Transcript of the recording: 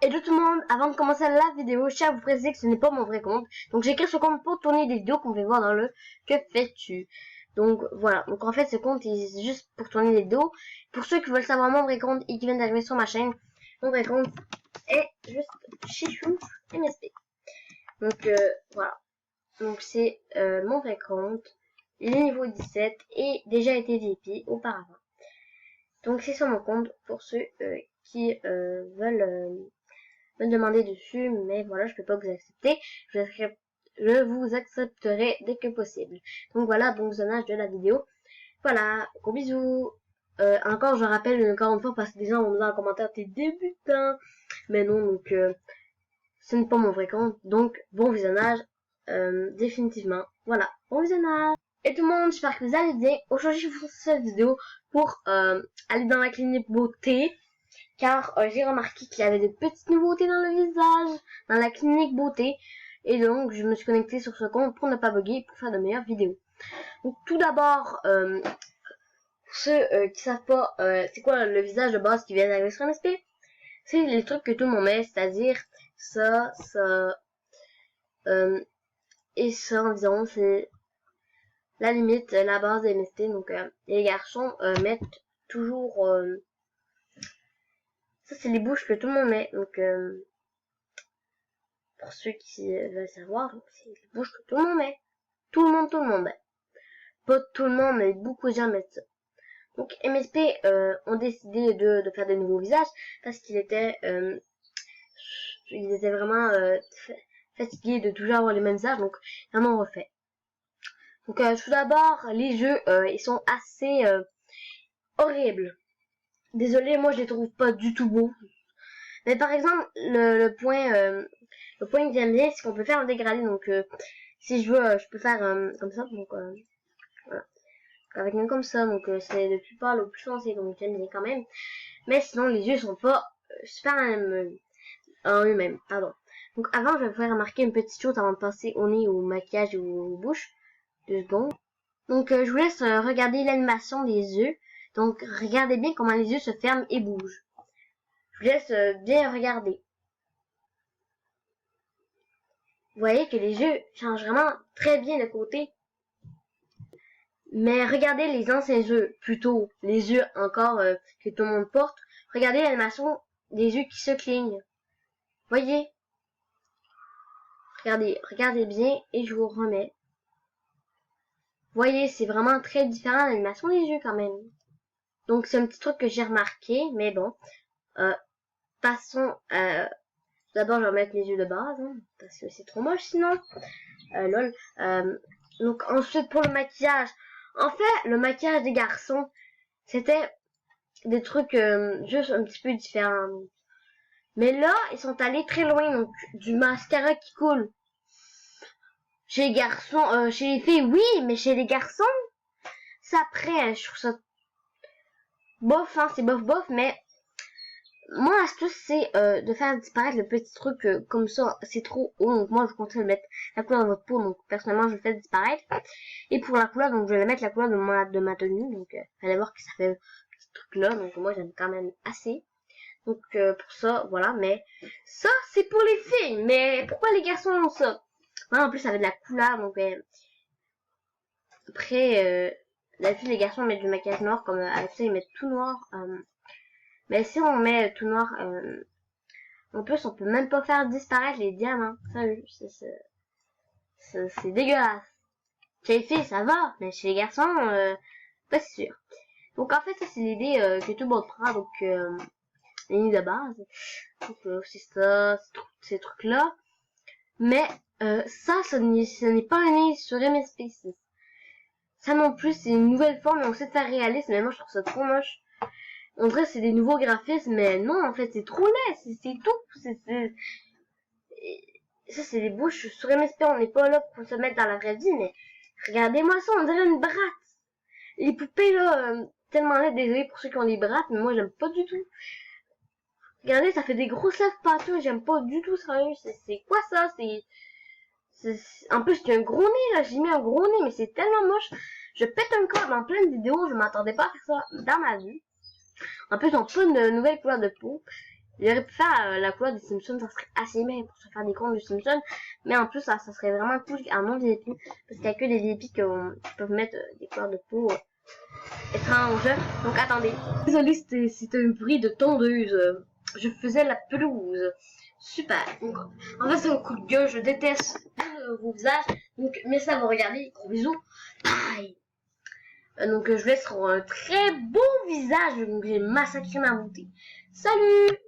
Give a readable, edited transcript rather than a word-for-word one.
Hello tout le monde, avant de commencer la vidéo, je tiens à vous préciser que ce n'est pas mon vrai compte. Donc j'ai créé ce compte pour tourner des vidéos qu'on peut voir dans le Que fais-tu. Donc voilà, donc en fait ce compte est juste pour tourner des vidéos. Pour ceux qui veulent savoir mon vrai compte et qui viennent d'arriver sur ma chaîne, mon vrai compte est juste Chichou MSP. Donc voilà, donc c'est mon vrai compte, il est niveau 17 et déjà été VIP auparavant. Donc c'est sur mon compte pour ceux qui veulent me demander dessus, mais voilà, je peux pas vous accepter. Je vous accepterai dès que possible. Donc voilà, bon visionnage de la vidéo. Voilà, gros bisous. Encore, je rappelle encore une fois, parce que des gens vont me dire en commentaire, t'es débutant. Mais non, donc, ce n'est pas mon vrai compte. Donc, bon visionnage, définitivement. Voilà, bon visionnage. Et tout le monde, j'espère que vous allez bien. Aujourd'hui, je vous fais cette vidéo pour aller dans la clinique beauté. Car j'ai remarqué qu'il y avait des petites nouveautés dans le visage, dans la clinique beauté. Et donc, je me suis connectée sur ce compte pour ne pas bugger, pour faire de meilleures vidéos. Donc, tout d'abord, pour ceux qui savent pas, c'est quoi le visage de base qui vient d'arriver sur MSP, c'est les trucs que tout le monde met, c'est-à-dire ça, et ça environ, c'est la limite, la base de MSP. Donc, les garçons mettent toujours... ça, c'est les bouches que tout le monde met. Donc, pour ceux qui veulent savoir, c'est les bouches que tout le monde met. Tout le monde met. Pas tout le monde, mais beaucoup de gens mettent ça. Donc, MSP ont décidé de faire de nouveaux visages parce qu'ils étaient vraiment fatigués de toujours avoir les mêmes visages. Donc, ils en ont refait. Donc, tout d'abord, les yeux, ils sont assez horribles. Désolé, moi je les trouve pas du tout beaux. Mais par exemple, le point que j'aime bien, c'est qu'on peut faire un dégradé. Donc si je veux, je peux faire comme ça. Donc voilà, avec un comme ça. Donc c'est le plus pâle au plus foncé. Donc j'aime bien quand même. Mais sinon les yeux sont pas super en eux-mêmes. Pardon. Donc avant, je vais vous faire remarquer une petite chose avant de passer au nez, au maquillage et aux bouches. 2 secondes. Donc je vous laisse regarder l'animation des yeux. Donc regardez bien comment les yeux se ferment et bougent. Je vous laisse bien regarder. Vous voyez que les yeux changent vraiment très bien de côté. Mais regardez les anciens yeux, plutôt les yeux encore que tout le monde porte. Regardez l'animation des yeux qui se clignent. Voyez. Regardez bien et je vous remets. Voyez, c'est vraiment très différent l'animation des yeux quand même. Donc c'est un petit truc que j'ai remarqué, mais bon. Passons d'abord, je vais remettre les yeux de base, hein, parce que c'est trop moche sinon. Lol. Donc ensuite, pour le maquillage. En fait, le maquillage des garçons, c'était des trucs juste un petit peu différents. Mais là, ils sont allés très loin, donc du mascara qui coule. Chez les garçons, chez les filles, oui, mais chez les garçons, ça après, je trouve ça bof, hein, c'est bof, mais moi, l'astuce, c'est de faire disparaître le petit truc comme ça. C'est trop haut, donc moi, je compte mettre la couleur de votre peau. Donc, personnellement, je le fais disparaître. Et pour la couleur, donc je vais mettre la couleur de ma tenue. Donc, allez voir que ça fait ce truc-là. Donc, moi, j'aime quand même assez. Donc, pour ça, voilà. Mais ça, c'est pour les filles. Mais pourquoi les garçons ont ça? Moi, en plus, ça avait de la couleur. Donc, après, d'habitude, les garçons mettent du maquillage noir. Comme avec ça, ils mettent tout noir. Mais si on met tout noir, en plus, on peut même pas faire disparaître les diamants. C'est dégueulasse. Chez les filles, ça va, mais chez les garçons, pas sûr. Donc en fait, ça c'est l'idée que tout le monde prend, donc l'idée de base. Donc c'est ça, ces trucs-là. Mais ça, ce n'est pas un nez sur MSP. Ça non plus, c'est une nouvelle forme, et on sait de faire réaliste, mais moi je trouve ça trop moche. En vrai, c'est des nouveaux graphismes, mais non, en fait, c'est trop laid, c'est tout. Ça, c'est des bouches sur MSP, on n'est pas là pour se mettre dans la vraie vie, mais regardez-moi ça, on dirait une bratte. Les poupées, là, tellement laides, désolé pour ceux qui ont des brattes, mais moi, j'aime pas du tout. Regardez, ça fait des grosses lèvres partout, j'aime pas du tout, sérieux. C'est quoi ça? En plus, c'est un gros nez, là, j'ai mis un gros nez, mais c'est tellement moche. Je pète un câble en pleine vidéo, je m'attendais pas à faire ça dans ma vie. En plus, on peut une nouvelle couleur de peau. J'aurais pu faire la couleur des Simpsons, ça serait assez bien pour se faire des comptes de Simpsons. Mais en plus, ça serait vraiment cool un nom des épis. Parce qu'il n'y a que des épis qui peuvent mettre des couleurs de peau étranges. Donc attendez. Désolé, c'était un bruit de tondeuse. Je faisais la pelouse. Super. Donc, en fait, c'est un coup de gueule. Je déteste vos visages. Donc, merci d'avoir regardé. Gros bisous. Bye. Donc, je vais sur un très beau visage. Donc, j'ai massacré ma beauté. Salut!